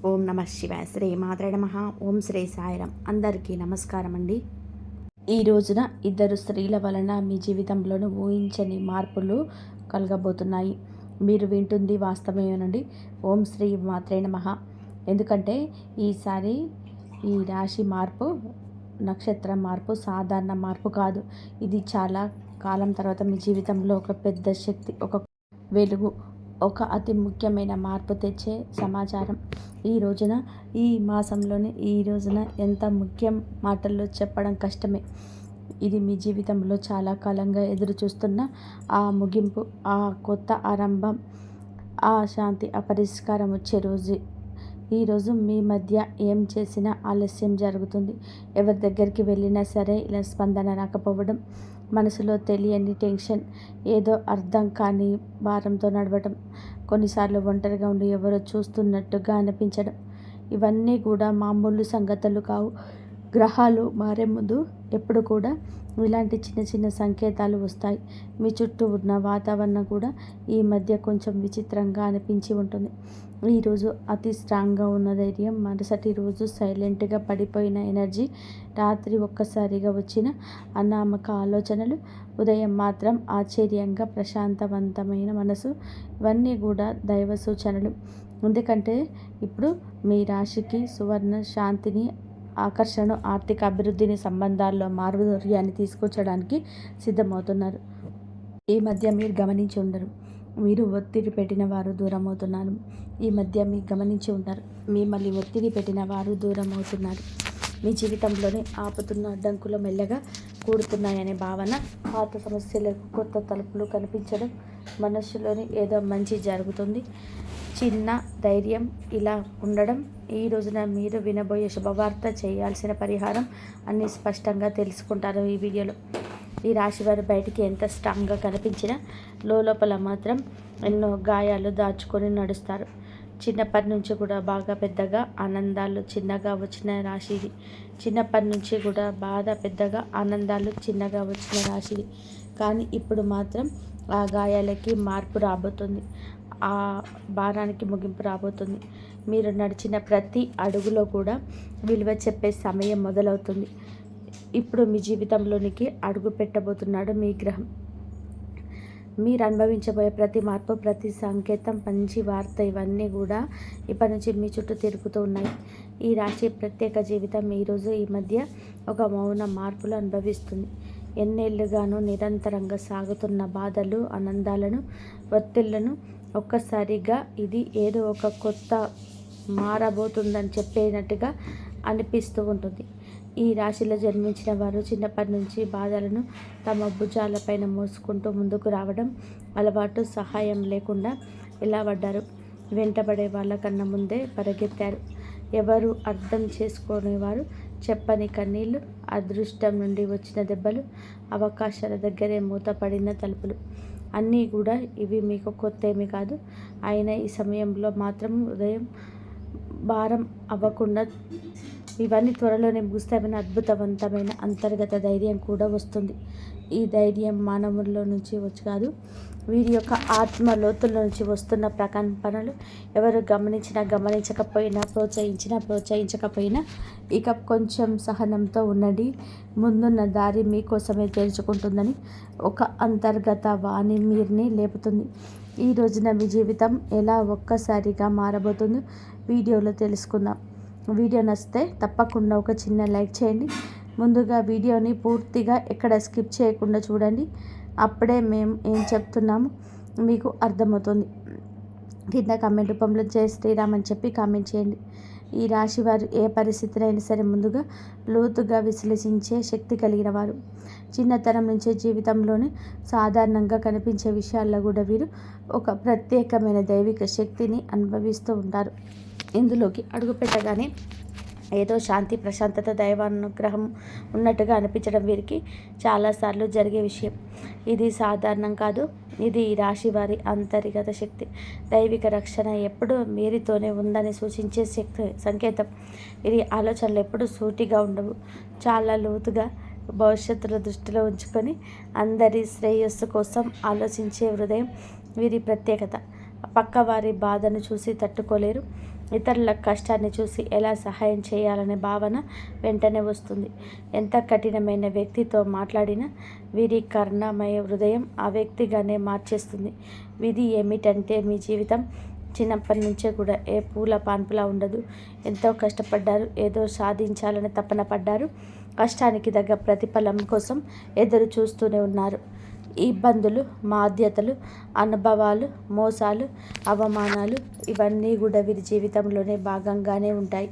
ఓం నమ శివాయ. శ్రీ మాత్రే నమః. ఓం శ్రీ సాయిరాం. అందరికీ నమస్కారం అండి. ఈ రోజున ఇద్దరు స్త్రీల వలన మీ జీవితంలోనూ ఊహించని మార్పులు కలగబోతున్నాయి. మీరు వింటుంది వాస్తవమేనండి. ఓం శ్రీ మాత్రే నమః. ఎందుకంటే ఈసారి ఈ రాశి మార్పు, నక్షత్ర మార్పు సాధారణ మార్పు కాదు. ఇది చాలా కాలం తర్వాత మీ జీవితంలో ఒక పెద్ద శక్తి, ఒక వెలుగు, ఒక అతి ముఖ్యమైన మార్పు తెచ్చే సమాచారం. ఈ రోజున, ఈ మాసంలోనే ఈ రోజున ఎంత ముఖ్యం మాటల్లో చెప్పడం కష్టమే. ఇది మీ జీవితంలో చాలా కాలంగా ఎదురు చూస్తున్న ఆ ముగింపు, ఆ కొత్త ఆరంభం, ఆ శాంతి, ఆ పరిష్కారం వచ్చే రోజు. ఈరోజు మీ మధ్య ఏం చేసినా ఆలస్యం జరుగుతుంది. ఎవరి దగ్గరికి వెళ్ళినా సరే ఇలా స్పందన రాకపోవడం, మనసులో తెలియని టెన్షన్, ఏదో అర్థం కాని భారంతో నడవడం, కొన్నిసార్లు ఒంటరిగా ఉండి ఎవరో చూస్తున్నట్టుగా అనిపించడం, ఇవన్నీ కూడా మామూలు సంగతులు కావు. గ్రహాలు మారే ముందు ఎప్పుడు కూడా ఇలాంటి చిన్న చిన్న సంకేతాలు వస్తాయి. మీ చుట్టూ ఉన్న వాతావరణం కూడా ఈ మధ్య కొంచెం విచిత్రంగా అనిపించి ఉంటుంది. ఈరోజు అతి స్ట్రాంగ్గా ఉన్న ధైర్యం, మరుసటి రోజు సైలెంట్గా పడిపోయిన ఎనర్జీ, రాత్రి ఒక్కసారిగా వచ్చిన అనామక ఆలోచనలు, ఉదయం మాత్రం ఆశ్చర్యంగా ప్రశాంతవంతమైన మనసు, ఇవన్నీ కూడా దైవ సూచనలు. ఎందుకంటే ఇప్పుడు మీ రాశికి సువర్ణ శాంతిని, ఆకర్షణ, ఆర్థిక అభివృద్ధిని, సంబంధాల్లో మాధుర్యాన్ని తీసుకొచ్చడానికి సిద్ధమవుతున్నారు. ఈ మధ్య మీరు గమనించి ఉండరు, మీరు ఒత్తిడి పెట్టిన వారు దూరం అవుతున్నారు. ఈ మధ్య మీరు గమనించి ఉంటారు, మిమ్మల్ని ఒత్తిడి పెట్టిన వారు దూరం అవుతున్నారు. మీ జీవితంలోనే ఆపుతున్న అడ్డంకులు మెల్లగా కూడుతున్నాయనే భావన, పాత సమస్యలకు కొత్త తలుపులు కనిపించడం, మనస్సులోని ఏదో మంచి జరుగుతుంది, చిన్న ధైర్యం ఇలా ఉండడం. ఈ రోజున మీరు వినబోయే శుభవార్త, చేయాల్సిన పరిహారం అన్నీ స్పష్టంగా తెలుసుకుంటారు ఈ వీడియోలో. ఈ రాశి వారు బయటికి ఎంత స్ట్రాంగ్గా కనిపించినా లోపల మాత్రం ఎన్నో గాయాలు దాచుకొని నడుస్తారు. చిన్నప్పటి నుంచి కూడా బాగా పెద్దగా ఆనందాలు చిన్నగా వచ్చిన రాశి ఇది. చిన్నప్పటి నుంచి కూడా బాగా పెద్దగా ఆనందాలు చిన్నగా వచ్చిన రాశి ఇది. కానీ ఇప్పుడు మాత్రం ఆ గాయాలకి మార్పు రాబోతుంది, ఆ భారానికి ముగింపు రాబోతుంది. మీరు నడిచిన ప్రతి అడుగులో కూడా విలువ చెప్పే సమయం మొదలవుతుంది. ఇప్పుడు మీ జీవితంలోనికి అడుగు పెట్టబోతున్నాడు మీ గ్రహం. మీరు అనుభవించబోయే ప్రతి మార్పు, ప్రతి సంకేతం, మంచి వార్త, ఇవన్నీ కూడా ఇప్పటి నుంచి మీ చుట్టూ తిరుగుతూ ఉన్నాయి. ఈ రాశి ప్రత్యేక జీవితం ఈరోజు ఈ మధ్య ఒక మౌన మార్పులు అనుభవిస్తుంది. ఎన్నేళ్లుగానూ నిరంతరంగా సాగుతున్న బాధలు, ఆనందాలను, ఒత్తిళ్లను ఒక్కసారిగా ఇది ఏదో ఒక కొత్త మారబోతుందని చెప్పేనట్టుగా అనిపిస్తూ ఉంటుంది. ఈ రాశిలో జన్మించిన వారు చిన్నప్పటి నుంచి బాధలను తమ భుజాలపైన మోసుకుంటూ ముందుకు రావడం అలవాటు. సహాయం లేకుండా ఎలా పడ్డారు, వెంటబడే వాళ్ళకన్నా ముందే పరిగెత్తారు. ఎవరు అర్థం చేసుకునేవారు, చెప్పని కన్నీళ్ళు, అదృష్టం నుండి వచ్చిన దెబ్బలు, అవకాశాల దగ్గరే మూతపడిన తలుపులు, అన్నీ కూడా ఇవి మీకు కొత్త ఏమీ కాదు. అయినా ఈ సమయంలో మాత్రం ఉదయం భారం అవ్వకుండా ఇవన్నీ త్వరలోనే ముగుస్తామని అద్భుతవంతమైన అంతర్గత ధైర్యం కూడా వస్తుంది. ఈ ధైర్యం మానవుల్లో నుంచి వచ్చి కాదు, వీరి యొక్క ఆత్మ లోతుల నుంచి వస్తున్న ప్రకంపనలు. ఎవరు గమనించినా గమనించకపోయినా, ప్రోత్సహించకపోయినా ఇక కొంచెం సహనంతో ఉండండి, ముందున్న దారి మీకోసమే తెరుచుకుంటుందని ఒక అంతర్గత వాణి మీరుని లేపుతుంది. ఈ రోజున మీ జీవితం ఎలా ఒక్కసారిగా మారబోతుందో వీడియోలో తెలుసుకుందాం. వీడియో నచ్చితే తప్పకుండా ఒక చిన్న లైక్ చేయండి. ముందుగా వీడియోని పూర్తిగా ఎక్కడ స్కిప్ చేయకుండా చూడండి, అప్పుడే మేము ఏం చెప్తున్నాము మీకు అర్థమవుతుంది. కింద కామెంట్ రూపంలో జై శ్రీరామ్ అని చెప్పి కామెంట్ చేయండి. ఈ రాశి వారు ఏ పరిస్థితినైనా సరే ముందుగా లోతుగా విశ్లేషించే శక్తి కలిగిన వారు. చిన్నతనం నుంచే జీవితంలోని సాధారణంగా కనిపించే విషయాల్లో కూడా వీరు ఒక ప్రత్యేకమైన దైవిక శక్తిని అనుభవిస్తూ ఉంటారు. ఇందులోకి అడుగుపెట్టగానే ఏదో శాంతి, ప్రశాంతత, దైవానుగ్రహం ఉన్నట్టుగా అనిపించడం వీరికి చాలాసార్లు జరిగే విషయం. ఇది సాధారణం కాదు, ఇది ఈ రాశి వారి అంతర్గత శక్తి. దైవిక రక్షణ ఎప్పుడూ మీరితోనే ఉందని సూచించే శక్తి సంకేతం. వీరి ఆలోచనలు ఎప్పుడూ సూటిగా ఉండవు, చాలా లోతుగా భవిష్యత్తులో దృష్టిలో ఉంచుకొని అందరి శ్రేయస్సు కోసం ఆలోచించే హృదయం వీరి ప్రత్యేకత. పక్కవారి బాధను చూసి తట్టుకోలేరు, ఇతరుల కష్టాన్ని చూసి ఎలా సహాయం చేయాలనే భావన వెంటనే వస్తుంది. ఎంత కఠినమైన వ్యక్తితో మాట్లాడినా వీరి కరుణామయ హృదయం ఆ వ్యక్తిగానే మార్చేస్తుంది. విధి ఏమిటంటే మీ జీవితం చిన్నప్పటి నుంచే కూడా ఏ పూల పాన్పులా ఉండదు. ఎంతో కష్టపడ్డారు, ఏదో సాధించాలని తపన పడ్డారు, కష్టానికి తగ్గ ప్రతిఫలం కోసం ఎదురు చూస్తూనే ఉన్నారు. ఇబ్బందులు, బాధ్యతలు, అనుభవాలు, మోసాలు, అవమానాలు ఇవన్నీ కూడా వీరి జీవితంలోనే భాగంగానే ఉంటాయి.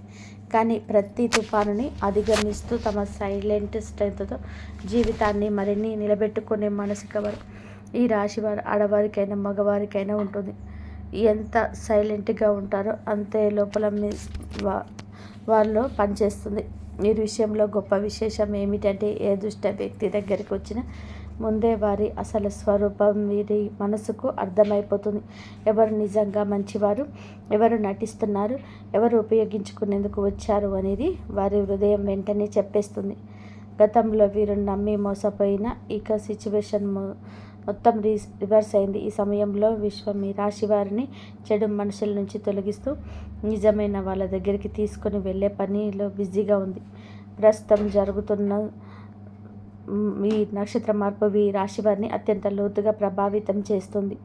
కానీ ప్రతి తుఫానుని అధిగమిస్తూ తమ సైలెంట్ స్ట్రెంగ్త్తో జీవితాన్ని మరిన్ని నిలబెట్టుకునే మనసు కవరు ఈ రాశి వారు ఆడవారికైనా మగవారికైనా ఉంటుంది. ఎంత సైలెంట్గా ఉంటారో అంతే లోపల వారిలో పనిచేస్తుంది. ఈ విషయంలో గొప్ప విశేషం ఏమిటంటే ఏ దుష్ట వ్యక్తి దగ్గరికి వచ్చినా ముందే వారి అసలు స్వరూపం వీరి మనసుకు అర్థమైపోతుంది. ఎవరు నిజంగా మంచివారు, ఎవరు నటిస్తున్నారు, ఎవరు ఉపయోగించుకునేందుకు వచ్చారు అనేది వారి హృదయం వెంటనే చెప్పేస్తుంది. గతంలో వీరు నమ్మి మోసపోయిన ఇక సిచ్యువేషన్ మొత్తం రివర్స్ అయింది. ఈ సమయంలో విశ్వం ఈ రాశి వారిని చెడు మనుషుల నుంచి తొలగిస్తూ నిజమైన వాళ్ళ దగ్గరికి తీసుకొని వెళ్ళే పనిలో బిజీగా ఉంది. ప్రస్తుతం జరుగుతున్న ఈ నక్షత్ర మార్పు ఈ రాశి వారిని అత్యంత లోతుగా ప్రభావితం చేస్తుంది.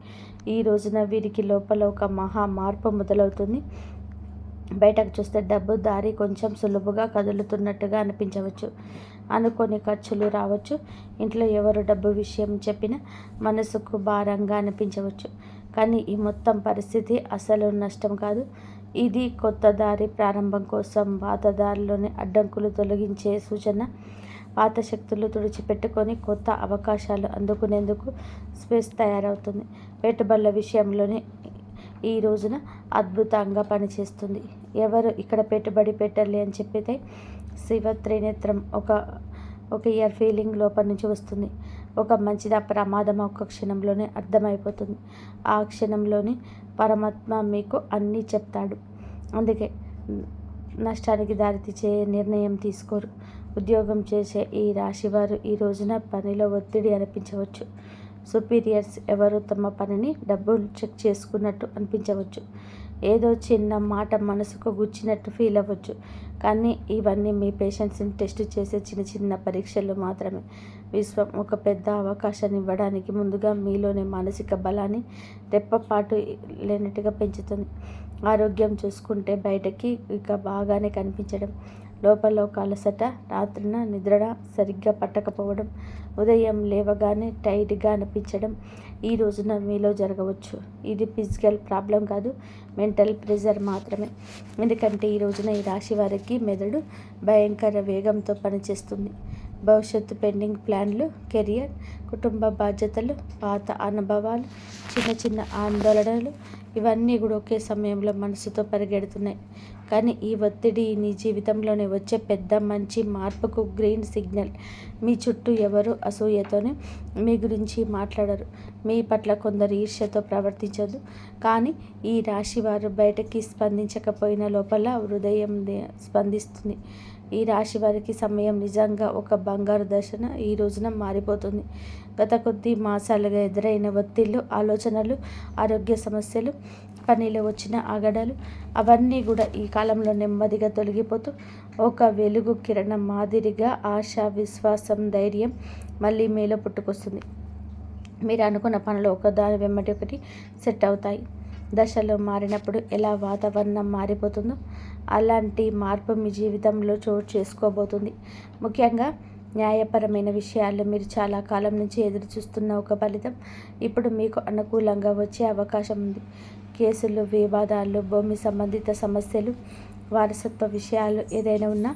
ఈ రోజున వీరికి లోపల ఒక మహా మార్పు మొదలవుతుంది. బయటకు చూస్తే డబ్బు దారి కొంచెం సులువుగా కదులుతున్నట్టుగా అనిపించవచ్చు. అనుకోని ఖర్చులు రావచ్చు. ఇంట్లో ఎవరు డబ్బు విషయం చెప్పినా మనసుకు భారంగా అనిపించవచ్చు. కానీ ఈ మొత్తం పరిస్థితి అసలు నష్టం కాదు. ఇది కొత్త దారి ప్రారంభం కోసం పాత దారిలోని అడ్డంకులు తొలగించే సూచన. పాత శక్తులు తుడిచిపెట్టుకొని కొత్త అవకాశాలు అందుకునేందుకు స్పేస్ తయారవుతుంది. పెట్టుబడుల విషయంలోనే ఈ రోజున అద్భుతంగా పనిచేస్తుంది. ఎవరు ఇక్కడ పెట్టుబడి పెట్టాలి అని చెప్పితే శివ త్రినేత్రం ఒక ఇయర్ ఫీలింగ్ లోపల నుంచి వస్తుంది. ఒక మంచిదా ప్రమాదం ఒక క్షణంలోనే అర్థమైపోతుంది. ఆ క్షణంలోని పరమాత్మ మీకు అన్నీ చెప్తాడు. అందుకే నష్టానికి దారితీసే నిర్ణయం తీసుకోరు. ఉద్యోగం చేసే ఈ రాశివారు ఈ రోజున పనిలో ఒత్తిడి అనిపించవచ్చు. సుపీరియర్స్ ఎవరు తమ పనిని డబ్బులు చెక్ చేసుకున్నట్టు అనిపించవచ్చు. ఏదో చిన్న మాట మనసుకు గుచ్చినట్టు ఫీల్ అవ్వచ్చు. కానీ ఇవన్నీ మీ పేషెన్స్ని టెస్ట్ చేసే చిన్న చిన్న పరీక్షలు మాత్రమే. విశ్వం ఒక పెద్ద అవకాశాన్ని ఇవ్వడానికి ముందుగా మీలోని మానసిక బలాన్ని రెప్పపాటు లేనట్టుగా పెంచుతుంది. ఆరోగ్యం చూసుకుంటే బయటకి ఇక బాగానే కనిపించడం, లోపల ఒక అలసట, రాత్రిన నిద్ర సరిగ్గా పట్టకపోవడం, ఉదయం లేవగానే టైట్గా అనిపించడం ఈ రోజున మీలో జరగవచ్చు. ఇది ఫిజికల్ ప్రాబ్లం కాదు, మెంటల్ ప్రెజర్ మాత్రమే. ఎందుకంటే ఈ రోజున ఈ రాశి వారికి మెదడు భయంకర వేగంతో పనిచేస్తుంది. భవిష్యత్తు పెండింగ్ ప్లాన్లు, కెరియర్, కుటుంబ బాధ్యతలు, పాత అనుభవాలు, చిన్న చిన్న ఆందోళనలు ఇవన్నీ కూడా ఒకే సమయంలో మనసుతో పరిగెడుతున్నాయి. కానీ ఈ ఒత్తిడి నీ జీవితంలోనే వచ్చే పెద్ద మంచి మార్పుకు గ్రీన్ సిగ్నల్. మీ చుట్టూ ఎవరు అసూయతోనే మీ గురించి మాట్లాడరు. మీ పట్ల కొందరు ఈర్ష్యతో ప్రవర్తించదు. కానీ ఈ రాశి వారు బయటకి స్పందించకపోయిన లోపల హృదయం స్పందిస్తుంది. ఈ రాశి వారికి సమయం నిజంగా ఒక బంగారు దర్శన ఈ రోజున మారిపోతుంది. గత కొద్ది మాసాలుగా ఎదురైన ఒత్తిళ్ళు, ఆలోచనలు, ఆరోగ్య సమస్యలు, పనిలో వచ్చిన ఆగడాలు అవన్నీ కూడా ఈ కాలంలో నెమ్మదిగా తొలగిపోతూ ఒక వెలుగు కిరణం మాదిరిగా ఆశ, విశ్వాసం, ధైర్యం మళ్ళీ మీలో పుట్టుకొస్తుంది. మీరు అనుకున్న పనులు ఒకదాని వెంబడి ఒకటి సెట్ అవుతాయి. దశలో మారినప్పుడు ఎలా వాతావరణం మారిపోతుందో అలాంటి మార్పు మీ జీవితంలో చోటు చేసుకోబోతుంది. ముఖ్యంగా న్యాయపరమైన విషయాల్లో మీరు చాలా కాలం నుంచి ఎదురు చూస్తున్న ఒక ఫలితం ఇప్పుడు మీకు అనుకూలంగా వచ్చే అవకాశం ఉంది. కేసులు, వివాదాలు, భూమి సంబంధిత సమస్యలు, వారసత్వ విషయాలు ఏదైనా ఉన్నా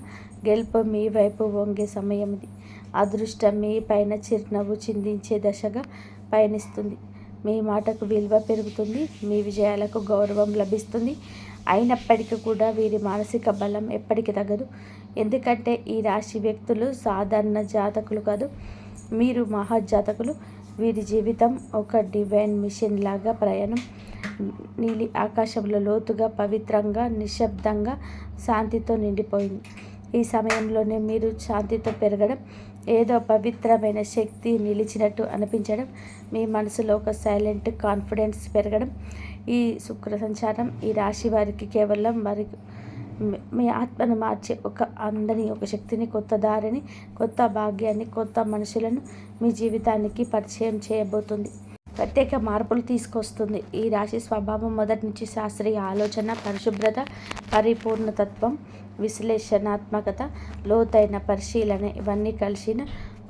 గెలుపు మీ వైపు వంగే సమయం ఇది. అదృష్టం మీ పైన చిరునవ్వు చిందించే దశగా పయనిస్తుంది. మీ మాటకు విలువ పెరుగుతుంది. మీ విజయాలకు గౌరవం లభిస్తుంది. అయినప్పటికీ కూడా వీరి మానసిక బలం ఎప్పటికీ తగ్గదు. ఎందుకంటే ఈ రాశి వ్యక్తులు సాధారణ జాతకులు కాదు, మీరు మహాజాతకులు. వీరి జీవితం ఒక డివైన్ మిషన్ లాగా ప్రయాణం. నీలి ఆకాశంలో లోతుగా, పవిత్రంగా, నిశ్శబ్దంగా, శాంతితో నిండిపోయింది. ఈ సమయంలోనే మీరు శాంతితో పెరగడం, ఏదో పవిత్రమైన శక్తి నిలిచినట్టు అనిపించడం, మీ మనసులో ఒక సైలెంట్ కాన్ఫిడెన్స్ పెరగడం ఈ శుక్ర సంచారం ఈ రాశి వారికి కేవలం వారికి మీ ఆత్మను మార్చే ఒక అందని, ఒక శక్తిని, కొత్త దారిని, కొత్త భాగ్యాన్ని, కొత్త మనుషులను మీ జీవితానికి పరిచయం చేయబోతుంది. ప్రత్యేక మార్పులు తీసుకొస్తుంది. ఈ రాశి స్వభావం మొదటి నుంచి శాస్త్రీయ ఆలోచన, పరిశుభ్రత, పరిపూర్ణతత్వం, విశ్లేషణాత్మకత, లోతైన పరిశీలన ఇవన్నీ కలిసిన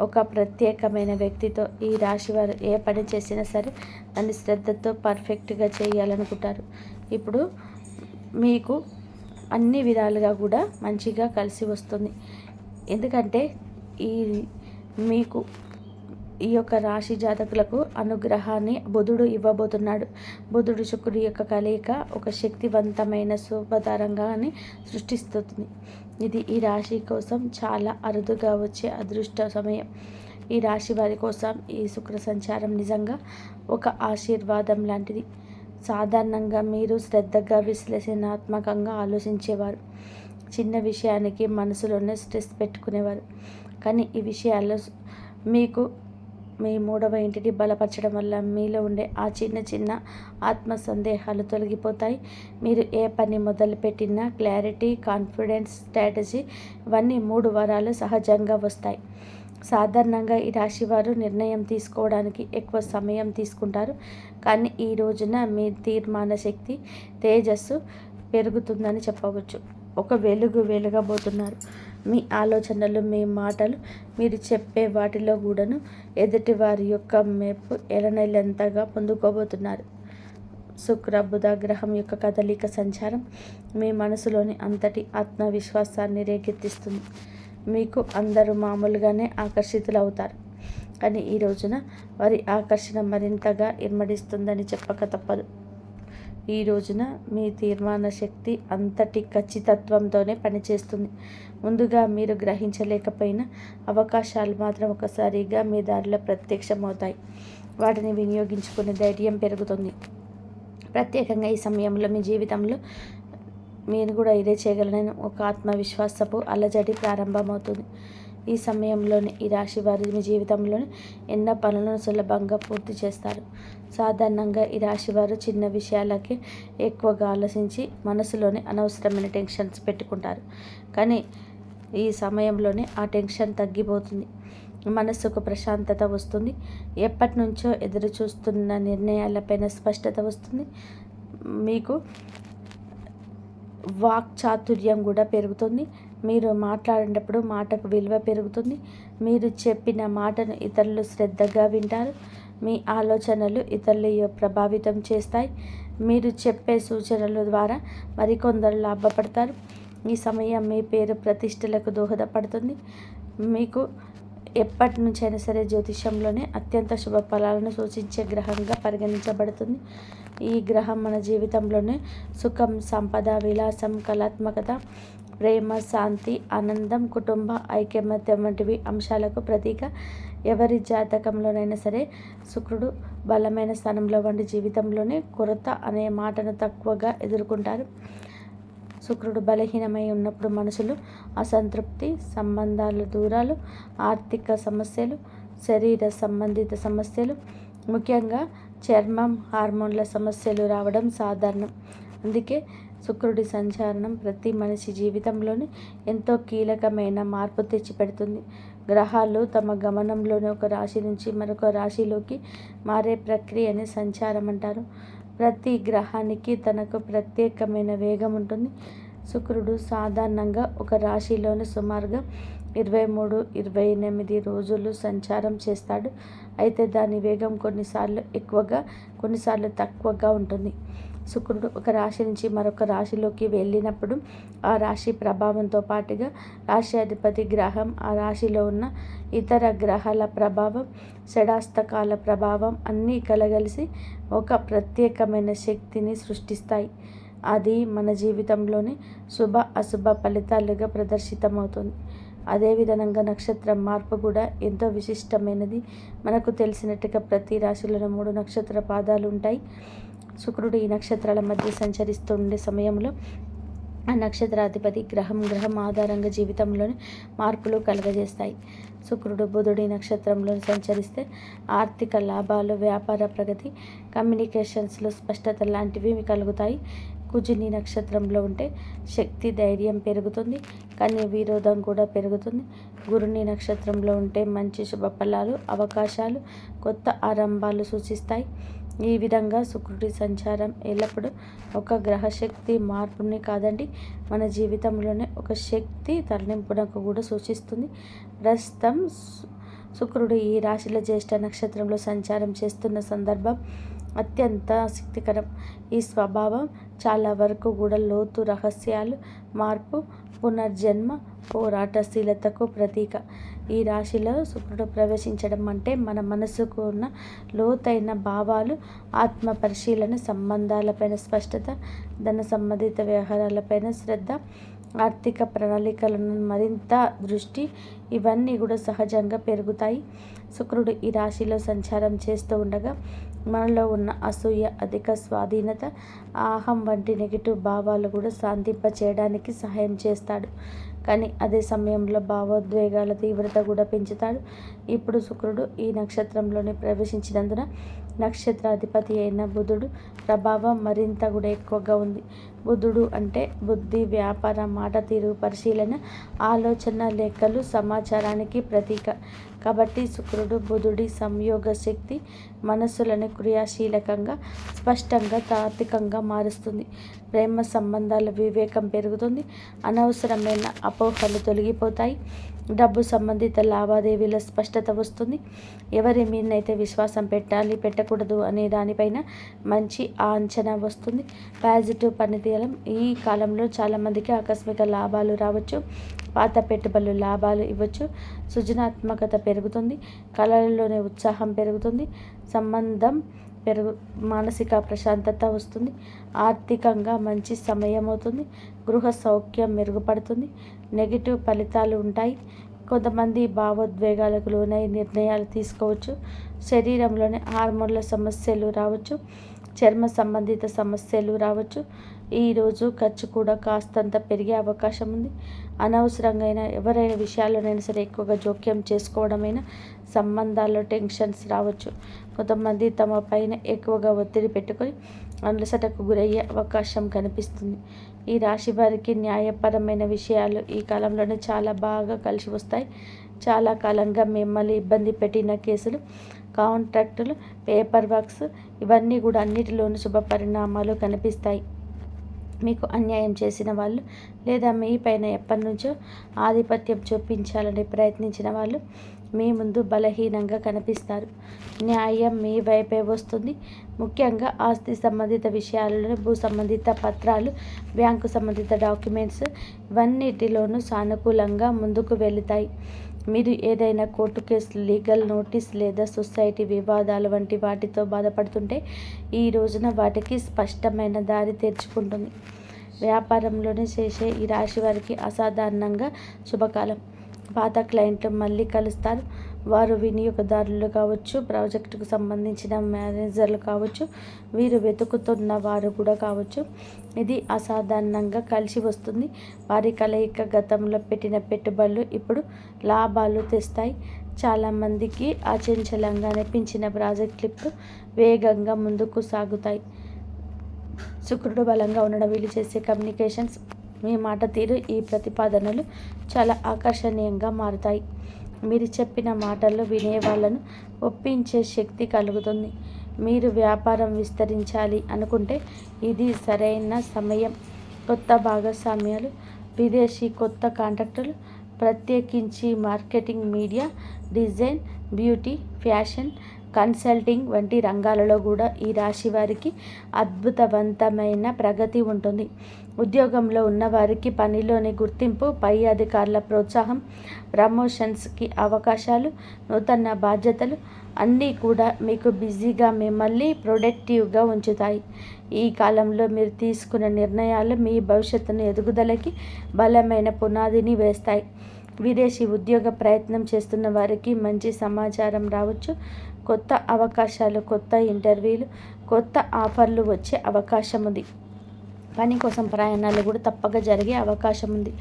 ఒక ప్రత్యేకమైన వ్యక్తితో ఈ రాశి వారు ఏ పని చేసినా సరే దాన్ని శ్రద్ధతో పర్ఫెక్ట్గా చేయాలనుకుంటారు. ఇప్పుడు మీకు అన్ని విధాలుగా కూడా మంచిగా కలిసి వస్తుంది. ఎందుకంటే ఈ మీకు ఈ యొక్క రాశి జాతకులకు అనుగ్రహాన్ని బుధుడు ఇవ్వబోతున్నాడు. బుధుడు శుక్రుడి యొక్క కలయిక ఒక శక్తివంతమైన శుభతరంగాన్ని సృష్టిస్తుంది. ఇది ఈ రాశి కోసం చాలా అరుదుగా వచ్చే అదృష్ట సమయం. ఈ రాశి వారి కోసం ఈ శుక్ర సంచారం నిజంగా ఒక ఆశీర్వాదం లాంటిది. సాధారణంగా మీరు శ్రద్ధగా విశ్లేషణాత్మకంగా ఆలోచించేవారు. చిన్న విషయానికి మనసులోనే స్ట్రెస్ పెట్టుకునేవారు. కానీ ఈ విషయాల్లో మీకు మీ మూడవ ఇంటిని బలపరచడం వల్ల మీలో ఉండే ఆ చిన్న చిన్న ఆత్మ సందేహాలు తొలగిపోతాయి. మీరు ఏ పని మొదలుపెట్టినా క్లారిటీ, కాన్ఫిడెన్స్, స్ట్రాటజీ ఇవన్నీ 3 వారాలు సహజంగా వస్తాయి. సాధారణంగా ఈ రాశి వారు నిర్ణయం తీసుకోవడానికి ఎక్కువ సమయం తీసుకుంటారు. కానీ ఈ రోజున మీ తీర్మాన శక్తి, తేజస్సు పెరుగుతుందని చెప్పవచ్చు. ఒక వెలుగబోతున్నారు. మీ ఆలోచనలు, మీ మాటలు, మీరు చెప్పే వాటిలో కూడాను ఎదుటి వారి యొక్క మెప్పు ఎలనెలంతగా పొందుకోబోతున్నారు. శుక్ర బుధ గ్రహం యొక్క కదలిక సంచారం మీ మనసులోని అంతటి ఆత్మవిశ్వాసాన్ని రేకెత్తిస్తుంది. మీకు అందరూ మామూలుగానే ఆకర్షితులవుతారు. కానీ ఈ రోజున వారి ఆకర్షణ మరింతగా ఇమ్మడిస్తుందని చెప్పక తప్పదు. ఈ రోజున మీ తీర్మాన శక్తి అంతటి ఖచ్చితత్వంతోనే పనిచేస్తుంది. ముందుగా మీరు గ్రహించలేకపోయిన అవకాశాలు మాత్రం ఒకసారిగా మీ దారిలో ప్రత్యక్షమవుతాయి. వాటిని వినియోగించుకునే ధైర్యం పెరుగుతుంది. ప్రత్యేకంగా ఈ సమయంలో మీ జీవితంలో మీరు కూడా ఇదే చేయగలనని ఒక ఆత్మవిశ్వాసపు అలజడి ప్రారంభమవుతుంది. ఈ సమయంలోనే ఈ రాశి వారి మీ జీవితంలోని ఎన్నో పనులను సులభంగా పూర్తి చేస్తారు. సాధారణంగా ఈ రాశి వారు చిన్న విషయాలకే ఎక్కువగా ఆలోచించి మనసులోని అనవసరమైన టెన్షన్స్ పెట్టుకుంటారు. కానీ ఈ సమయంలోనే ఆ టెన్షన్ తగ్గిపోతుంది. మనస్సుకు ప్రశాంతత వస్తుంది. ఎప్పటి నుంచో ఎదురు చూస్తున్న నిర్ణయాలపైన స్పష్టత వస్తుంది. మీకు వాక్చాతుర్యం కూడా పెరుగుతుంది. మీరు మాట్లాడేటప్పుడు మాటకు విలువ పెరుగుతుంది. మీరు చెప్పిన మాటను ఇతరులు శ్రద్ధగా వింటారు. మీ ఆలోచనలు ఇతరులు ప్రభావితం చేస్తాయి. మీరు చెప్పే సూచనల ద్వారా మరికొందరు లాభపడతారు. ఈ సమయం మీ పేరు ప్రతిష్టలకు దోహదపడుతుంది. మీకు ఎప్పటి నుంచైనా సరే జ్యోతిషంలోనే అత్యంత శుభ ఫలాలను సూచించే గ్రహంగా పరిగణించబడుతుంది. ఈ గ్రహం మన జీవితంలోనే సుఖం, సంపద, విలాసం, కళాత్మకత, ప్రేమ, శాంతి, ఆనందం, కుటుంబ ఐకమత్యం వంటివి అంశాలకు ప్రతీక. ఎవరి జాతకంలోనైనా సరే శుక్రుడు బలమైన స్థానంలో వంటి జీవితంలోనే కొరత అనే మాటను తక్కువగా ఎదుర్కొంటారు. శుక్రుడు బలహీనమై ఉన్నప్పుడు మనుషులు అసంతృప్తి, సంబంధాల దూరాలు, ఆర్థిక సమస్యలు, శరీర సంబంధిత సమస్యలు, ముఖ్యంగా చర్మం, హార్మోన్ల సమస్యలు రావడం సాధారణం. అందుకే శుక్రుడి సంచారణం ప్రతి మనిషి జీవితంలోని ఎంతో కీలకమైన మార్పు తెచ్చిపెడుతుంది. గ్రహాలు తమ గమనంలోని ఒక రాశి నుంచి మరొక రాశిలోకి మారే ప్రక్రియని సంచారం అంటారు. ప్రతి గ్రహానికి తనకు ప్రత్యేకమైన వేగం ఉంటుంది. శుక్రుడు సాధారణంగా ఒక రాశిలోని సుమారుగా 23-28 రోజులు సంచారం చేస్తాడు. అయితే దాని వేగం కొన్నిసార్లు ఎక్కువగా, కొన్నిసార్లు తక్కువగా ఉంటుంది. శుక్రుడు ఒక రాశి నుంచి మరొక రాశిలోకి వెళ్ళినప్పుడు ఆ రాశి ప్రభావంతో పాటుగా రాశ్యాధిపతి గ్రహం, ఆ రాశిలో ఉన్న ఇతర గ్రహాల ప్రభావం, షడాస్తకాల ప్రభావం అన్నీ కలగలిసి ఒక ప్రత్యేకమైన శక్తిని సృష్టిస్తాయి. అది మన జీవితంలోని శుభ అశుభ ఫలితాలుగా ప్రదర్శితమవుతుంది. అదేవిధంగా నక్షత్రం మార్పు కూడా ఎంతో విశిష్టమైనది. మనకు తెలిసినట్టుగా ప్రతి రాశిలోని 3 నక్షత్ర పాదాలు ఉంటాయి. శుక్రుడు ఈ నక్షత్రాల మధ్య సంచరిస్తుండే సమయంలో ఆ నక్షత్రాధిపతి గ్రహం ఆధారంగా జీవితంలోని మార్పులు కలుగజేస్తాయి. శుక్రుడు బుధుడి నక్షత్రంలో సంచరిస్తే ఆర్థిక లాభాలు, వ్యాపార ప్రగతి, కమ్యూనికేషన్స్లో స్పష్టత లాంటివి కలుగుతాయి. కుజుని నక్షత్రంలో ఉంటే శక్తి, ధైర్యం పెరుగుతుంది, కానీ విరోధం కూడా పెరుగుతుంది. గురుని నక్షత్రంలో ఉంటే మంచి శుభఫలాలు, అవకాశాలు, కొత్త ఆరంభాలు సూచిస్తాయి. ఈ విధంగా శుక్రుడి సంచారం ఎల్లప్పుడూ ఒక గ్రహశక్తి మార్పుని కాదండి, మన జీవితంలోనే ఒక శక్తి తరలింపునకు కూడా సూచిస్తుంది. ప్రస్తుతం శుక్రుడు ఈ రాశిలో జ్యేష్ఠ నక్షత్రంలో సంచారం చేస్తున్న సందర్భం అత్యంత ఆసక్తికరం. ఈ స్వభావం చాలా వరకు కూడా లోతు రహస్యాలు, మార్పు, పునర్జన్మ, పోరాటశీలతకు ప్రతీక. ఈ రాశిలో శుక్రుడు ప్రవేశించడం అంటే మన మనసుకు ఉన్న లోతైన భావాలు, ఆత్మ పరిశీలన, సంబంధాలపైన స్పష్టత, ధన సంబంధిత వ్యవహారాలపైన శ్రద్ధ, ఆర్థిక ప్రణాళికలను మరింత దృష్టి, ఇవన్నీ కూడా సహజంగా పెరుగుతాయి. శుక్రుడు ఈ రాశిలో సంచారం చేస్తూ ఉండగా మనలో ఉన్న అసూయ, అధిక స్వాధీనత, అహం వంటి నెగిటివ్ భావాలు కూడా శాంతింప చేయడానికి సహాయం చేస్తాడు. కానీ అదే సమయంలో భావోద్వేగాల తీవ్రత కూడా పెంచుతాడు. ఇప్పుడు శుక్రుడు ఈ నక్షత్రంలోని ప్రవేశించినందున నక్షత్రాధిపతి అయిన బుధుడు ప్రభావం మరింత కూడా ఎక్కువగా ఉంది. బుధుడు అంటే బుద్ధి, వ్యాపార, మాట తీరు, పరిశీలన, ఆలోచన, లెక్కలు, సమాచారానికి ప్రతీక. కాబట్టి శుక్రుడు బుధుడి సంయోగ శక్తి మనస్సులను క్రియాశీలకంగా, స్పష్టంగా, తాత్వికంగా మారుస్తుంది. ప్రేమ సంబంధాల వివేకం పెరుగుతుంది, అనవసరమైన అపోహలు తొలగిపోతాయి, డబ్బు సంబంధిత లావాదేవీల స్పష్టత వస్తుంది. ఎవరి మీదనైతే విశ్వాసం పెట్టాలి, పెట్టకూడదు అనే దానిపైన మంచి అంచనా వస్తుంది. పాజిటివ్ పనితీరం. ఈ కాలంలో చాలామందికి ఆకస్మిక లాభాలు రావచ్చు, పాత పెట్టుబడులు లాభాలు ఇవ్వచ్చు, సృజనాత్మకత పెరుగుతుంది, కళలలోనే ఉత్సాహం పెరుగుతుంది, సంబంధం మానసిక ప్రశాంతత వస్తుంది, ఆర్థికంగా మంచి సమయం అవుతుంది, గృహ సౌఖ్యం మెరుగుపడుతుంది, నెగిటివ్ ఫలితాలు ఉంటాయి. కొంతమంది భావోద్వేగాలకు లోనై నిర్ణయాలు తీసుకోవచ్చు, శరీరంలోని హార్మోన్ల సమస్యలు రావచ్చు, చర్మ సంబంధిత సమస్యలు రావచ్చు. ఈరోజు ఖర్చు కూడా కాస్తంత పెరిగే అవకాశం ఉంది. అనవసరంగా ఎవరైనా విషయాల్లోనైనా సరే ఎక్కువగా జోక్యం చేసుకోవడమైనా సంబంధాల్లో టెన్షన్స్ రావచ్చు. కొంతమంది తమ పైన ఎక్కువగా ఒత్తిడి పెట్టుకొని అలసటకు గురయ్యే అవకాశం కనిపిస్తుంది. ఈ రాశి వారికి న్యాయపరమైన విషయాలు ఈ కాలంలోనే చాలా బాగా కలిసి వస్తాయి. చాలా కాలంగా మిమ్మల్ని ఇబ్బంది పెట్టిన కేసులు, కాంట్రాక్టులు, పేపర్ వర్క్స్, ఇవన్నీ కూడా అన్నిటిలోనూ శుభ పరిణామాలు కనిపిస్తాయి. మీకు అన్యాయం చేసిన వాళ్ళు లేదా మీ పైన ఎప్పటి నుంచో ఆధిపత్యం చూపించాలని ప్రయత్నించిన వాళ్ళు మీ ముందు బలహీనంగా కనిపిస్తారు. న్యాయం మీ వైపే వస్తుంది. ముఖ్యంగా ఆస్తి సంబంధిత విషయాలలో భూ సంబంధిత పత్రాలు, బ్యాంకు సంబంధిత డాక్యుమెంట్స్, ఇవన్నిటిలోనూ సానుకూలంగా ముందుకు వెళుతాయి. మీరు ఏదైనా కోర్టు కేసు, లీగల్ నోటీస్ లేదా సొసైటీ వివాదాలు వంటి వాటితో బాధపడుతుంటే ఈ రోజున వాటికి స్పష్టమైన దారి తెరుచుకుంటుంది. వ్యాపారంలోనే చేసే ఈ రాశి వారికి అసాధారణంగా శుభకాలం. పాత క్లయింట్లు మళ్ళీ కలుస్తారు. వారు వినియోగదారులు కావచ్చు, ప్రాజెక్టుకు సంబంధించిన మేనేజర్లు కావచ్చు, వీరు వెతుకుతున్న వారు కూడా కావచ్చు. ఇది అసాధారణంగా కలిసి వస్తుంది. వారి కలయిక గతంలో పెట్టిన పెట్టుబడులు ఇప్పుడు లాభాలు తెస్తాయి. చాలామందికి అచంచలంగా అనిపించిన ప్రాజెక్టులు వేగంగా ముందుకు సాగుతాయి. శుక్రుడు బలంగా ఉండడం వీలు చేసే కమ్యూనికేషన్స్, మీ మాట తీరు, ఈ ప్రతిపాదనలు చాలా ఆకర్షణీయంగా మారుతాయి. మీరు చెప్పిన మాటల్లో వినే వాళ్ళను ఒప్పించే శక్తి కలుగుతుంది. మీరు వ్యాపారం విస్తరించాలి అనుకుంటే ఇది సరైన సమయం. కొత్త భాగస్వామ్యాలు, విదేశీ కొత్త కాంట్రాక్టులు, ప్రత్యేకించి marketing, media, design, beauty, fashion, consulting వంటి రంగాలలో కూడా ఈ రాశి వారికి అద్భుతవంతమైన ప్రగతి ఉంటుంది. ఉద్యోగంలో ఉన్నవారికి పనిలోని గుర్తింపు, పై అధికారుల ప్రోత్సాహం, ప్రమోషన్స్కి అవకాశాలు, నూతన బాధ్యతలు అన్నీ కూడా మీకు బిజీగా, మిమ్మల్ని ప్రొడక్టివ్గా ఉంచుతాయి. ఈ కాలంలో మీరు తీసుకున్న నిర్ణయాలు మీ భవిష్యత్తును ఎదుగుదలకి బలమైన పునాదిని వేస్తాయి. విదేశీ ఉద్యోగ ప్రయత్నం చేస్తున్న వారికి మంచి సమాచారం రావచ్చు. కొత్త అవకాశాలు, కొత్త ఇంటర్వ్యూలు, కొత్త ఆఫర్లు వచ్చే అవకాశం ఉంది. పని కోసం ప్రయాణాలు కూడా తప్పక జరిగే అవకాశం ఉంది.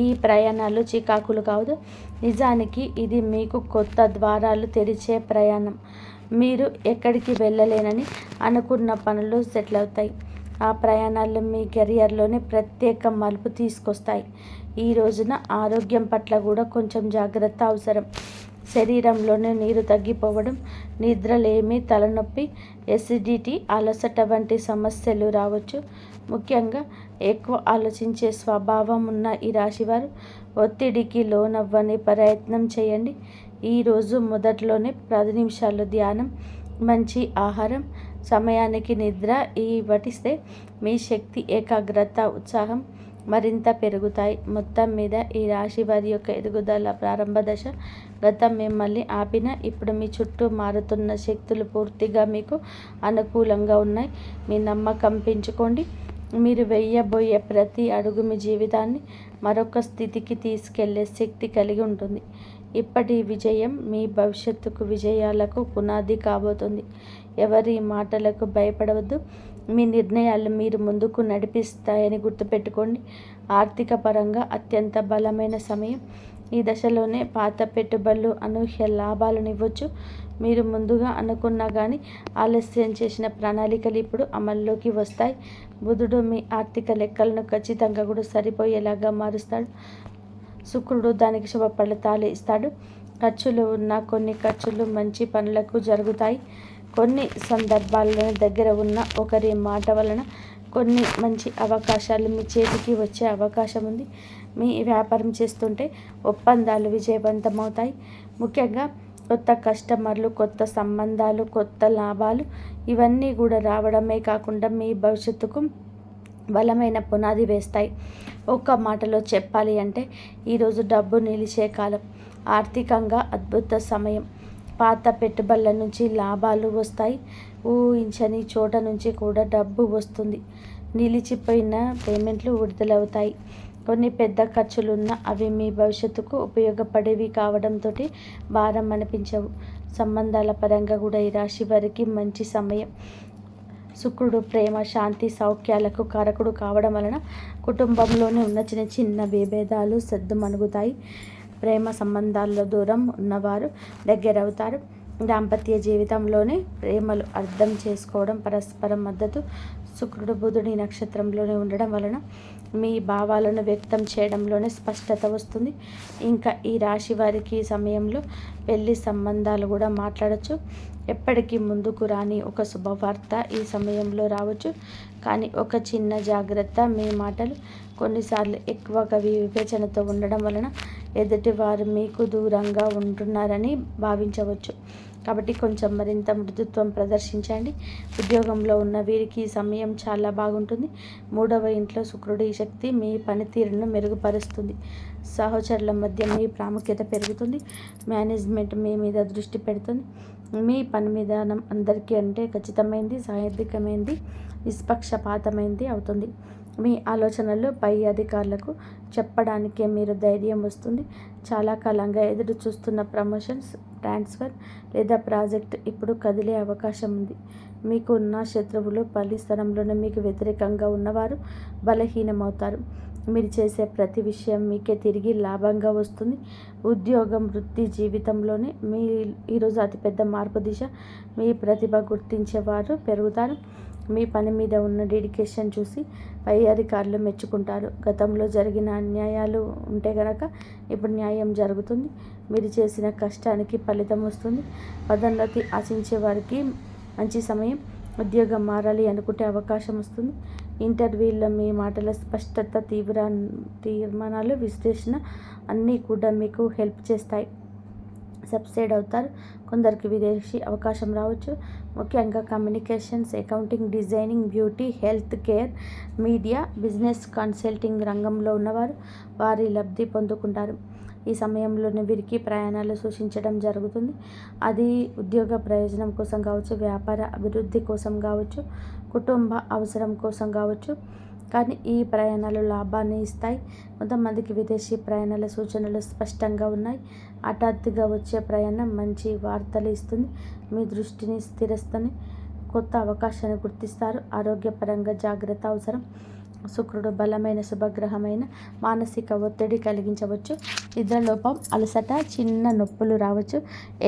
ఈ ప్రయాణాలు చికాకులు కాదు, నిజానికి ఇది మీకు కొత్త ద్వారాలు తెరిచే ప్రయాణం. మీరు ఎక్కడికి వెళ్ళలేనని అనుకున్న పనులు సెటిల్ అవుతాయి. ఆ ప్రయాణాలు మీ కెరియర్లోనే ప్రత్యేక మలుపు తీసుకొస్తాయి. ఈ రోజున ఆరోగ్యం పట్ల కూడా కొంచెం జాగ్రత్త అవసరం. శరీరంలోనే నీరు తగ్గిపోవడం, నిద్రలేమి, తలనొప్పి, ఎసిడిటీ, అలసట వంటి సమస్యలు రావచ్చు. ముఖ్యంగా ఎక్కువ ఆలోచించే స్వభావం ఉన్న ఈ రాశివారు ఒత్తిడికి లోనవ్వని ప్రయత్నం చేయండి. ఈరోజు మొదట్లోనే 10 నిమిషాలు ధ్యానం, మంచి ఆహారం, సమయానికి నిద్ర పఠిస్తే మీ శక్తి, ఏకాగ్రత, ఉత్సాహం మరింత పెరుగుతాయి. మొత్తం మీద ఈ రాశి వారి యొక్క ఎదుగుదల ప్రారంభ దశ. గతం మిమ్మల్ని ఆపిన ఇప్పుడు మీ చుట్టూ మారుతున్న శక్తులు పూర్తిగా మీకు అనుకూలంగా ఉన్నాయి. మీ నమ్మకం పెంచుకోండి. మీరు వేయబోయే ప్రతి అడుగు మీ జీవితాన్ని మరొక స్థితికి తీసుకెళ్లే శక్తి కలిగి ఉంటుంది. ఇప్పటి విజయం మీ భవిష్యత్తుకు విజయాలకు పునాది కాబోతుంది. ఎవరి మాటలకు భయపడవద్దు. మీ నిర్ణయాలు మీరు ముందుకు నడిపిస్తాయని గుర్తుపెట్టుకోండి. ఆర్థిక పరంగా అత్యంత బలమైన సమయం. ఈ దశలోనే పాత పెట్టుబడులు అనూహ్య లాభాలను ఇవ్వచ్చు. మీరు ముందుగా అనుకున్నా కానీ ఆలస్యం చేసిన ప్రణాళికలు ఇప్పుడు అమల్లోకి వస్తాయి. బుధుడు మీ ఆర్థిక లెక్కలను ఖచ్చితంగా కూడా సరిపోయేలాగా మారుస్తాడు. శుక్రుడు దానికి శుభ ఫలితాలు ఇస్తాడు. ఖర్చులు ఉన్న కొన్ని ఖర్చులు మంచి పనులకు జరుగుతాయి. కొన్ని సందర్భాల్లో దగ్గర ఉన్న ఒకరి మాట వలన కొన్ని మంచి అవకాశాలు మీ చేతికి వచ్చే అవకాశం ఉంది. మీ వ్యాపారం చేస్తుంటే ఒప్పందాలు విజయవంతమవుతాయి. ముఖ్యంగా కొత్త కస్టమర్లు, కొత్త సంబంధాలు, కొత్త లాభాలు ఇవన్నీ కూడా రావడమే కాకుండా మీ భవిష్యత్తుకు బలమైన పునాది వేస్తాయి. ఒక్క మాటలో చెప్పాలి అంటే ఈరోజు డబ్బు నిలిచే కాలం. ఆర్థికంగా అద్భుత సమయం. పాత పెట్టుబడుల నుంచి లాభాలు వస్తాయి. ఊహించని చోట నుంచి కూడా డబ్బు వస్తుంది. నిలిచిపోయిన పేమెంట్లు విడుదలవుతాయి. కొన్ని పెద్ద ఖర్చులున్నా అవి మీ భవిష్యత్తుకు ఉపయోగపడేవి కావడంతో భారం అనిపించవు. సంబంధాల పరంగా కూడా ఈ రాశి వారికి మంచి సమయం. శుక్రుడు ప్రేమ, శాంతి, సౌఖ్యాలకు కారకుడు కావడం వలన కుటుంబంలోనే ఉన్న చిన్న చిన్న విభేదాలు సద్దుమణుగుతాయి. ప్రేమ సంబంధాల్లో దూరం ఉన్నవారు దగ్గరవుతారు. దాంపత్య జీవితంలోనే ప్రేమలు అర్థం చేసుకోవడం, పరస్పర మద్దతు. శుక్రుడు బుధుడి నక్షత్రంలోనే ఉండడం వలన మీ భావాలను వ్యక్తం చేయడంలోనే స్పష్టత వస్తుంది. ఇంకా ఈ రాశి వారికి ఈ సమయంలో పెళ్లి సంబంధాలు కూడా మాట్లాడచ్చు. ఎప్పటికీ ముందుకు రాని ఒక శుభవార్త ఈ సమయంలో రావచ్చు. కానీ ఒక చిన్న జాగ్రత్త, మీ మాటలు కొన్నిసార్లు ఎక్కువగా వివేచనతో ఉండడం వలన ఎదుటివారు మీకు దూరంగా ఉంటున్నారని భావించవచ్చు. కాబట్టి కొంచెం మరింత మృదుత్వం ప్రదర్శించండి. ఉద్యోగంలో ఉన్న వీరికి ఈ సమయం చాలా బాగుంటుంది. 3వ ఇంట్లో శుక్రుడి శక్తి మీ పనితీరును మెరుగుపరుస్తుంది. సహచరుల మధ్య మీ ప్రాముఖ్యత పెరుగుతుంది. మేనేజ్మెంట్ మీ మీద దృష్టి పెడుతుంది. మీ పని విధానం అందరికీ అంటే ఖచ్చితమైంది, సాంకేతికమైంది, నిష్పక్షపాతమైంది అవుతుంది. మీ ఆలోచనలు పై అధికారులకు చెప్పడానికే మీరు ధైర్యం వస్తుంది. చాలా కాలంగా ఎదురు చూస్తున్న ప్రమోషన్స్, ట్రాన్స్ఫర్ లేదా ప్రాజెక్ట్ ఇప్పుడు కదిలే అవకాశం ఉంది. మీకు ఉన్న శత్రువులు పల్లి స్థలంలోనే మీకు వ్యతిరేకంగా ఉన్నవారు బలహీనమవుతారు. మీరు చేసే ప్రతి విషయం మీకే తిరిగి లాభంగా వస్తుంది. ఉద్యోగం, వృత్తి జీవితంలోనే మీ ఈరోజు అతిపెద్ద మార్పు దిశ. మీ ప్రతిభ గుర్తించేవారు పెరుగుతారు. మీ పని మీద ఉన్న డెడికేషన్ చూసి పై అధికారులు మెచ్చుకుంటారు. గతంలో జరిగిన అన్యాయాలు ఉంటే కనుక ఇప్పుడు న్యాయం జరుగుతుంది. మీరు చేసిన కష్టానికి ఫలితం వస్తుంది. పదోన్నతి ఆశించే వారికి మంచి సమయం. ఉద్యోగం మారాలి అనుకుంటే అవకాశం వస్తుంది. ఇంటర్వ్యూల్లో మీ మాటల స్పష్టత, తీర్మానాలు, విశ్లేషణ అన్నీ కూడా మీకు హెల్ప్ చేస్తాయి. సబ్సైడ్ అవుతారు. కొందరికి విదేశీ అవకాశం రావచ్చు. ముఖ్యంగా communications, accounting, designing, beauty, health care, media, business, consulting రంగంలో ఉన్నవారు వారి లబ్ధి పొందుకుంటారు. ఈ సమయంలోనే వీరికి ప్రయాణాలు సూచించడం జరుగుతుంది. అది ఉద్యోగ ప్రయోజనం కోసం కావచ్చు, వ్యాపార అభివృద్ధి కోసం కావచ్చు, కుటుంబ అవసరం కోసం కావచ్చు. కానీ ఈ ప్రయాణాలు లాభాన్ని ఇస్తాయి. కొంతమందికి విదేశీ ప్రయాణాల సూచనలు స్పష్టంగా ఉన్నాయి. హఠాత్తుగా వచ్చే ప్రయాణం మంచి వార్తలు ఇస్తుంది. మీ దృష్టిని స్థిరస్తని కొత్త అవకాశాన్ని గుర్తిస్తారు. ఆరోగ్యపరంగా జాగ్రత్త అవసరం. శుక్రుడు బలమైన శుభగ్రహమైన మానసిక ఒత్తిడి కలిగించవచ్చు. నిద్రలోపం, అలసట, చిన్న నొప్పులు రావచ్చు.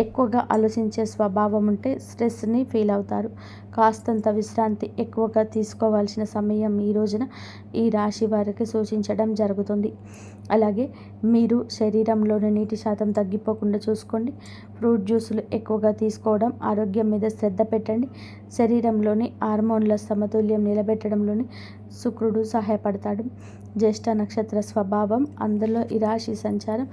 ఎక్కువగా ఆలోచించే స్వభావం ఉంటే స్ట్రెస్ని ఫీల్ అవుతారు. కాస్తంత విశ్రాంతి ఎక్కువగా తీసుకోవాల్సిన సమయం ఈ రోజున ఈ రాశి వారికి సూచించడం జరుగుతుంది. అలాగే మీరు శరీరంలోని నీటి శాతం తగ్గిపోకుండా చూసుకోండి. ఫ్రూట్ జ్యూసులు ఎక్కువగా తీసుకోవడం, ఆరోగ్యం మీద శ్రద్ధ పెట్టండి. శరీరంలోని హార్మోన్ల సమతుల్యం నిలబెట్టడంలోని శుక్రుడు సహాయపడతాడు. జ్యేష్ఠ నక్షత్ర స్వభావం, అందులో ఈ రాశి సంచారం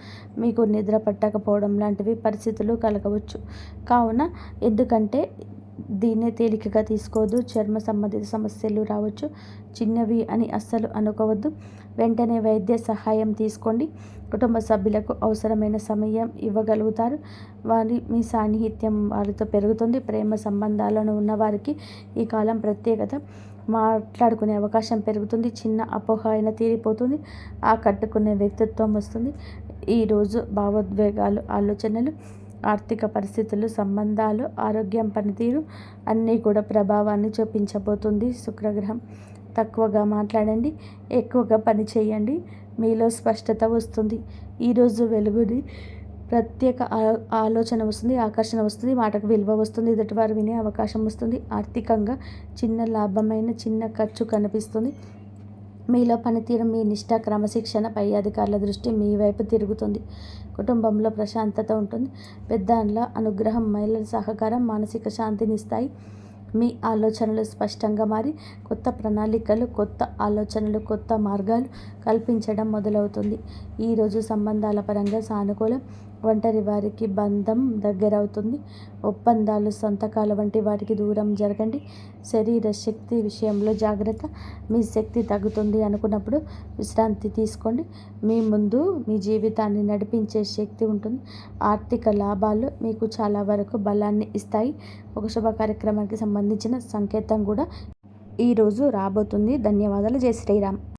మీకు నిద్ర పట్టకపోవడం లాంటివి పరిస్థితులు కలగవచ్చు. కావున ఎందుకంటే దీన్నే తేలికగా తీసుకోవద్దు. చర్మ సంబంధిత సమస్యలు రావచ్చు. చిన్నవి అని అస్సలు అనుకోవద్దు. వెంటనే వైద్య సహాయం తీసుకోండి. కుటుంబ సభ్యులకు అవసరమైన సమయం ఇవ్వగలుగుతారు. మీ సాన్నిహిత్యం వారితో పెరుగుతుంది. ప్రేమ సంబంధాలను ఉన్నవారికి ఈ కాలం ప్రత్యేకత. మాట్లాడుకునే అవకాశం పెరుగుతుంది. చిన్న అపోహ అయినా తీరిపోతుంది. కట్టుకునే వ్యక్తిత్వం వస్తుంది. ఈరోజు భావోద్వేగాలు, ఆలోచనలు, ఆర్థిక పరిస్థితులు, సంబంధాలు, ఆరోగ్యం, పనితీరు అన్నీ కూడా ప్రభావాన్ని చూపించబోతుంది శుక్రగ్రహం. తక్కువగా మాట్లాడండి, ఎక్కువగా పని చేయండి. మీలో స్పష్టత వస్తుంది. ఈరోజు వెలుగుని ప్రత్యేక ఆలోచన వస్తుంది, ఆకర్షణ వస్తుంది, మాటకు విలువ వస్తుంది, ఎదుటివారు వినే అవకాశం వస్తుంది. ఆర్థికంగా చిన్న లాభమైన చిన్న ఖర్చు కనిపిస్తుంది. మీలో పనితీరు, మీ నిష్ఠ, క్రమశిక్షణ, పై అధికారుల దృష్టి మీ వైపు తిరుగుతుంది. కుటుంబంలో ప్రశాంతత ఉంటుంది. పెద్దల అనుగ్రహం, మహిళల సహకారం మానసిక శాంతినిస్తాయి. మీ ఆలోచనలు స్పష్టంగా మారి కొత్త ప్రణాళికలు, కొత్త ఆలోచనలు, కొత్త మార్గాలు కల్పించడం మొదలవుతుంది. ఈరోజు సంబంధాల పరంగా సానుకూలం. ఒంటరి వారికి బంధం దగ్గరవుతుంది. ఒప్పందాలు, సంతకాల వంటి వాటికి దూరం జరగండి. శరీర శక్తి విషయంలో జాగ్రత్త. మీ శక్తి తగ్గుతుంది అనుకున్నప్పుడు విశ్రాంతి తీసుకోండి. మీ ముందు మీ జీవితాన్ని నడిపించే శక్తి ఉంటుంది. ఆర్థిక లాభాలు మీకు చాలా వరకు బలాన్ని ఇస్తాయి. ఒక శుభ కార్యక్రమానికి సంబంధించిన సంకేతం కూడా ఈరోజు రాబోతుంది. ధన్యవాదాలు. జై శ్రీరామ్.